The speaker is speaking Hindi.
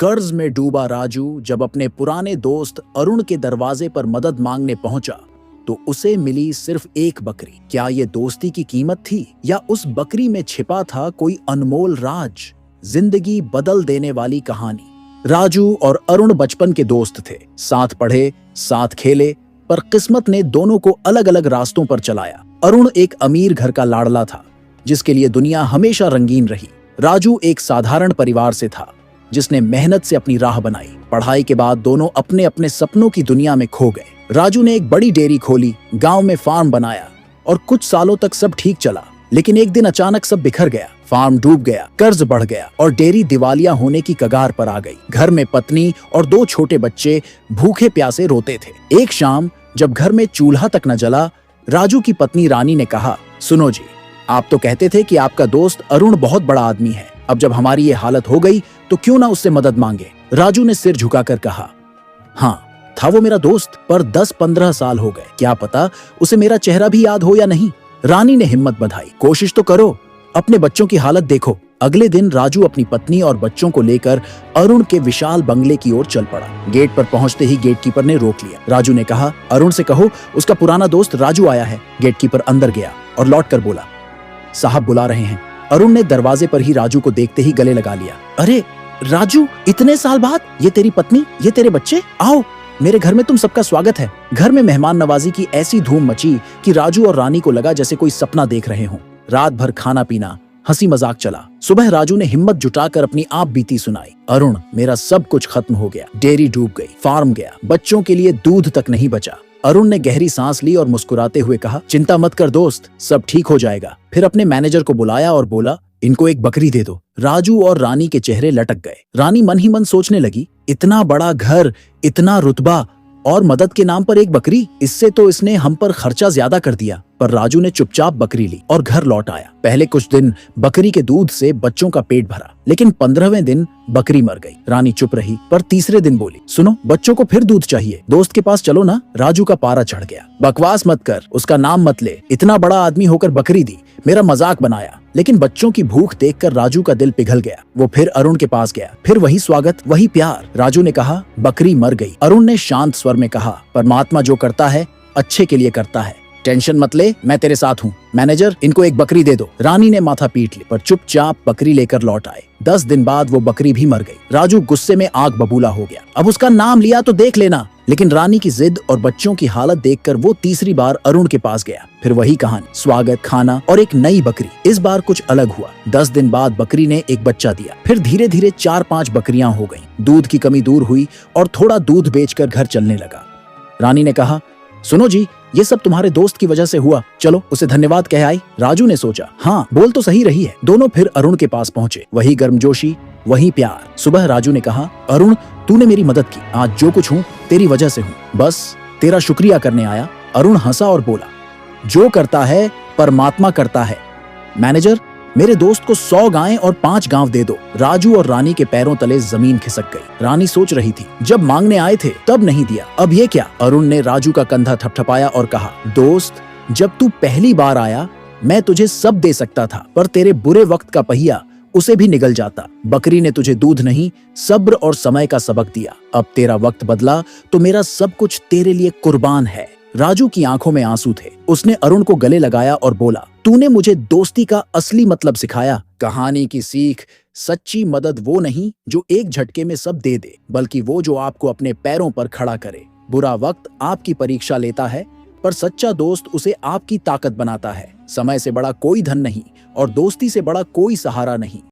कर्ज में डूबा राजू जब अपने पुराने दोस्त अरुण के दरवाजे पर मदद मांगने पहुंचा तो उसे मिली सिर्फ एक बकरी। क्या ये दोस्ती की कीमत थी या उस बकरी में छिपा था कोई अनमोल राज? जिंदगी बदल देने वाली कहानी। राजू और अरुण बचपन के दोस्त थे, साथ पढ़े, साथ खेले, पर किस्मत ने दोनों को अलग अलग रास्तों पर चलाया। अरुण एक अमीर घर का लाडला था जिसके लिए दुनिया हमेशा रंगीन रही। राजू एक साधारण परिवार से था जिसने मेहनत से अपनी राह बनाई। पढ़ाई के बाद दोनों अपने अपने सपनों की दुनिया में खो गए। राजू ने एक बड़ी डेयरी खोली, गांव में फार्म बनाया और कुछ सालों तक सब ठीक चला। लेकिन एक दिन अचानक सब बिखर गया। फार्म डूब गया, कर्ज बढ़ गया और डेयरी दिवालिया होने की कगार पर आ गई। घर में पत्नी और 2 छोटे बच्चे भूखे प्यासे रोते थे। एक शाम जब घर में चूल्हा तक न जला, राजू की पत्नी रानी ने कहा, सुनो जी, आप तो कहते थे कि आपका दोस्त अरुण बहुत बड़ा आदमी है। अब जब हमारी ये हालत हो गई तो क्यों ना उससे मदद मांगे। राजू ने सिर झुकाकर कहा, हाँ, था वो मेरा दोस्त, पर 10-15 साल हो गए, क्या पता उसे मेरा चेहरा भी याद हो या नहीं। रानी ने हिम्मत बंधाई, कोशिश तो करो, अपने बच्चों की हालत देखो। अगले दिन राजू अपनी पत्नी और बच्चों को लेकर अरुण के विशाल बंगले की ओर चल पड़ा। गेट पर पहुंचते ही गेटकीपर ने रोक लिया। राजू ने कहा, अरुण से कहो उसका पुराना दोस्त राजू आया है। गेटकीपर अंदर गया और लौटकर बोला, साहब बुला रहे हैं। अरुण ने दरवाजे पर ही राजू को देखते ही गले लगा लिया। अरे राजू, इतने साल बाद, ये तेरी पत्नी, ये तेरे बच्चे, आओ मेरे घर में तुम सबका स्वागत है। घर में मेहमान नवाजी की ऐसी धूम मची कि राजू और रानी को लगा जैसे कोई सपना देख रहे हों। रात भर खाना पीना, हंसी मजाक चला। सुबह राजू ने हिम्मत जुटाकर अपनी आप बीती सुनाई। अरुण, मेरा सब कुछ खत्म हो गया, डेयरी डूब गई, फार्म गया, बच्चों के लिए दूध तक नहीं बचा। अरुण ने गहरी सांस ली और मुस्कुराते हुए कहा, चिंता मत कर दोस्त, सब ठीक हो जाएगा। फिर अपने मैनेजर को बुलाया और बोला, इनको एक बकरी दे दो। राजू और रानी के चेहरे लटक गए। रानी मन ही मन सोचने लगी, इतना बड़ा घर, इतना रुतबा और मदद के नाम पर एक बकरी, इससे तो इसने हम पर खर्चा ज्यादा कर दिया। पर राजू ने चुपचाप बकरी ली और घर लौट आया। पहले कुछ दिन बकरी के दूध से बच्चों का पेट भरा, लेकिन 15वें दिन बकरी मर गई। रानी चुप रही, पर तीसरे दिन बोली, सुनो, बच्चों को फिर दूध चाहिए, दोस्त के पास चलो ना। राजू का पारा चढ़ गया, बकवास मत कर, उसका नाम मत ले, इतना बड़ा आदमी होकर बकरी दी, मेरा मजाक बनाया। लेकिन बच्चों की भूख देखकर राजू का दिल पिघल गया। वो फिर अरुण के पास गया, फिर वही स्वागत, वही प्यार। राजू ने कहा, बकरी मर गई। अरुण ने शांत स्वर में कहा, परमात्मा जो करता है अच्छे के लिए करता है, टेंशन मत ले, मैं तेरे साथ हूँ। मैनेजर, इनको एक बकरी दे दो। रानी ने माथा पीट ली, पर चुपचाप बकरी लेकर लौट आए। 10 दिन बाद वो बकरी भी मर गई। राजू गुस्से में आग बबूला हो गया, अब उसका नाम लिया तो देख लेना। लेकिन रानी की जिद और बच्चों की हालत देखकर वो तीसरी बार अरुण के पास गया। फिर वही कहानी, स्वागत, खाना और एक नई बकरी। इस बार कुछ अलग हुआ। 10 दिन बाद बकरी ने एक बच्चा दिया। फिर धीरे धीरे 4-5 बकरियां हो गईं। दूध की कमी दूर हुई और थोड़ा दूध बेचकर घर चलने लगा। रानी ने कहा, सुनो जी, ये सब तुम्हारे दोस्त की वजह से हुआ, चलो उसे धन्यवाद कह आई। राजू ने सोचा, हाँ, बोल तो सही रही है। दोनों फिर अरुण के पास पहुंचे, वही गर्मजोशी, वही प्यार। सुबह राजू ने कहा, अरुण, तूने मेरी मदद की, आज जो कुछ हूँ तेरी वजह से हूँ, बस तेरा शुक्रिया करने आया। अरुण हंसा और बोला, जो करता है परमात्मा करता है। मैनेजर, मेरे दोस्त को 100 गायें और 5 गांव दे दो। राजू और रानी के पैरों तले जमीन खिसक गई। रानी सोच रही थी, जब मांगने आए थे तब नहीं दिया, अब ये क्या। अरुण ने राजू का कंधा थपथपाया और कहा, दोस्त, जब तू पहली बार आया मैं तुझे सब दे सकता था, पर तेरे बुरे वक्त का पहिया उसे भी निगल जाता। बकरी ने तुझे दूध नहीं, सब्र और समय का सबक दिया। अब तेरा वक्त बदला तो मेरा सब कुछ तेरे लिए कुर्बान है। राजू की आंखों में आंसू थे। उसने अरुण को गले लगाया और बोला, तूने मुझे दोस्ती का असली मतलब सिखाया। कहानी की सीख, सच्ची मदद वो नहीं जो एक झटके में सब दे दे, बल्कि वो जो आपको अपने पैरों पर खड़ा करे। बुरा वक्त आपकी परीक्षा लेता है, पर सच्चा दोस्त उसे आपकी ताकत बनाता है। समय से बड़ा कोई धन नहीं और दोस्ती से बड़ा कोई सहारा नहीं।